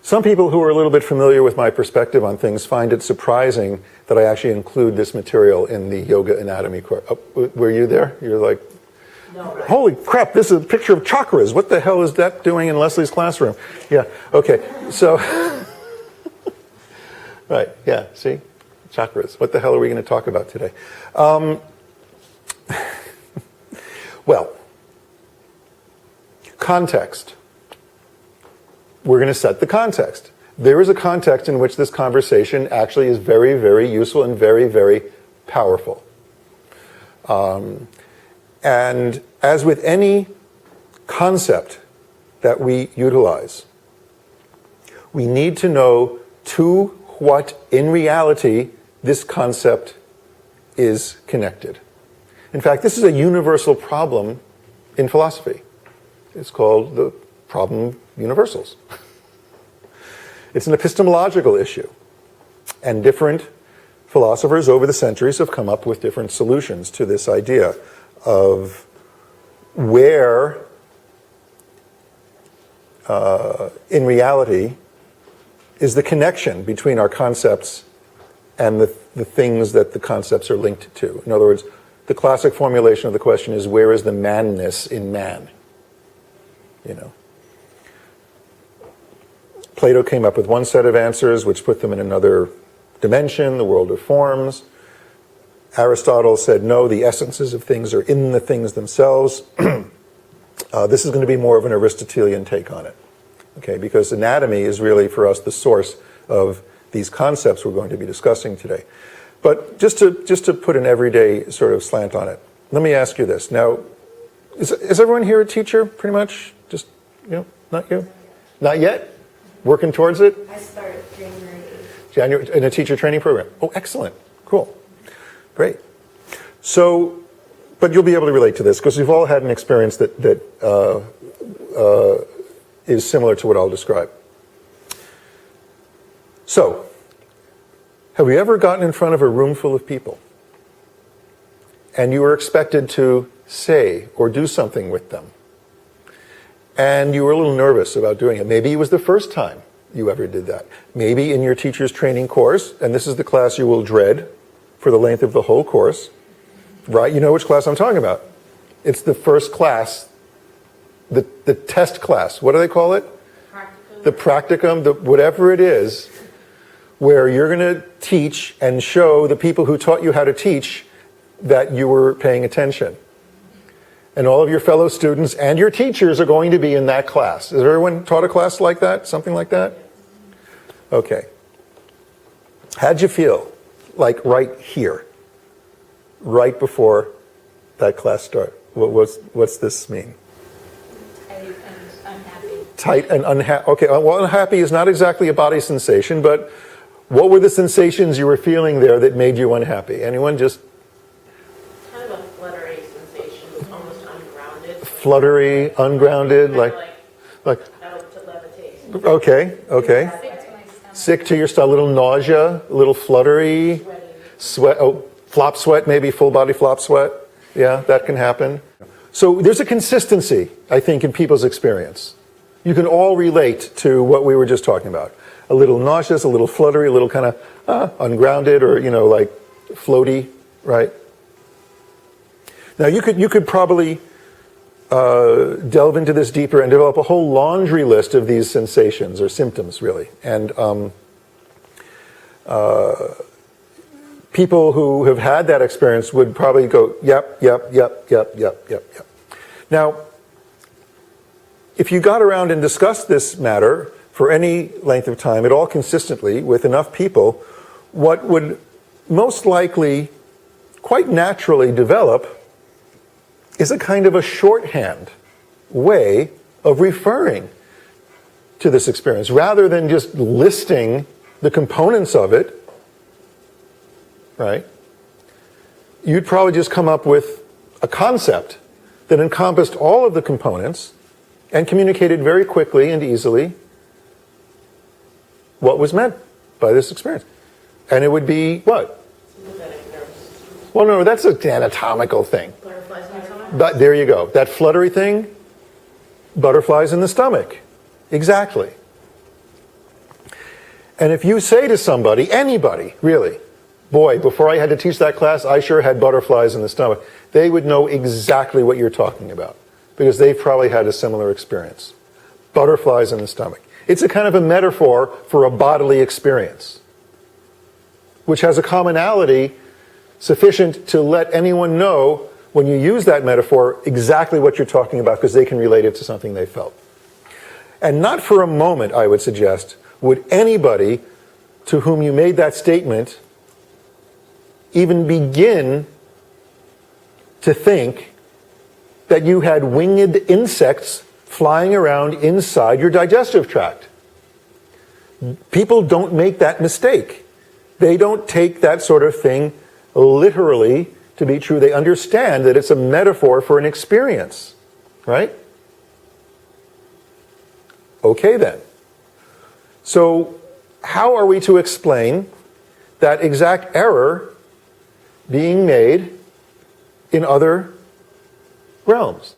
Some people who are a little bit familiar with my perspective on things find it surprising that I actually include this material in the yoga anatomy course. Oh, were you there? You're like, no, right. Holy crap, this is a picture of chakras. What the hell is that doing in Leslie's classroom? Yeah, okay, so, right, yeah, see? Chakras. What the hell are we going to talk about today? Well, context. We're going to set the context. There is a context in which this conversation actually is very, very useful and very, very powerful. And as with any concept that we utilize, we need to know to what, in reality, this concept is connected. In fact, this is a universal problem in philosophy. It's called the problem of universals. It's an epistemological issue. And different philosophers over the centuries have come up with different solutions to this idea of where, in reality, is the connection between our concepts and the things that the concepts are linked to. In other words, the classic formulation of the question is, where is the manness in man? You know. Plato came up with one set of answers, which put them in another dimension, the world of forms. Aristotle said, no, the essences of things are in the things themselves. This is going to be more of an Aristotelian take on it, okay? Because anatomy is really, for us, the source of these concepts we're going to be discussing today. But just to put an everyday sort of slant on it, let me ask you this. Now, is everyone here a teacher, pretty much? Just, you know, not you? Not yet? Working towards it? I started January in a teacher training program. Oh, excellent. Cool. Great. So, but you'll be able to relate to this because we've all had an experience that is similar to what I'll describe. So, have you ever gotten in front of a room full of people and you were expected to say or do something with them? And you were a little nervous about doing it. Maybe it was the first time you ever did that. Maybe in your teacher's training course, and this is the class you will dread for the length of the whole course, right? You know which class I'm talking about. It's the first class, the test class. What do they call it? Practicum. The practicum, whatever it is, where you're going to teach and show the people who taught you how to teach that you were paying attention. And all of your fellow students and your teachers are going to be in that class. Has everyone taught a class like that? Something like that? Okay. How'd you feel? Like right here, right before that class started. What's this mean? Tight and unhappy. Tight and unhappy. Okay, well, unhappy is not exactly a body sensation, but what were the sensations you were feeling there that made you unhappy? Anyone just? Kind of a fluttery sensation, almost ungrounded. Fluttery, ungrounded, like to levitate. Okay, okay. Sick to your stomach, a little nausea, a little fluttery, sweat, flop sweat, maybe full body flop sweat. Yeah, that can happen. So there's a consistency, I think, in people's experience. You can all relate to what we were just talking about. A little nauseous, a little fluttery, a little kind of ungrounded or, you know, like floaty, right? Now you could probably delve into this deeper and develop a whole laundry list of these sensations or symptoms, really. And people who have had that experience would probably go, yep. Now, if you got around and discussed this matter for any length of time at all consistently with enough people, what would most likely quite naturally develop is a kind of a shorthand way of referring to this experience rather than just listing the components of it, right? You'd probably just come up with a concept that encompassed all of the components and communicated very quickly and easily what was meant by this experience. And it would be what? Well, no, that's an anatomical thing. But there you go. That fluttery thing, butterflies in the stomach. Exactly. And if you say to somebody, anybody, really, boy, before I had to teach that class, I sure had butterflies in the stomach, they would know exactly what you're talking about because they've probably had a similar experience. Butterflies in the stomach. It's a kind of a metaphor for a bodily experience, which has a commonality sufficient to let anyone know when you use that metaphor exactly what you're talking about because they can relate it to something they felt. And not for a moment, I would suggest, would anybody to whom you made that statement even begin to think that you had winged insects flying around inside your digestive tract. People don't make that mistake. They don't take that sort of thing literally to be true. They understand that it's a metaphor for an experience, right? Okay then. So how are we to explain that exact error being made in other realms?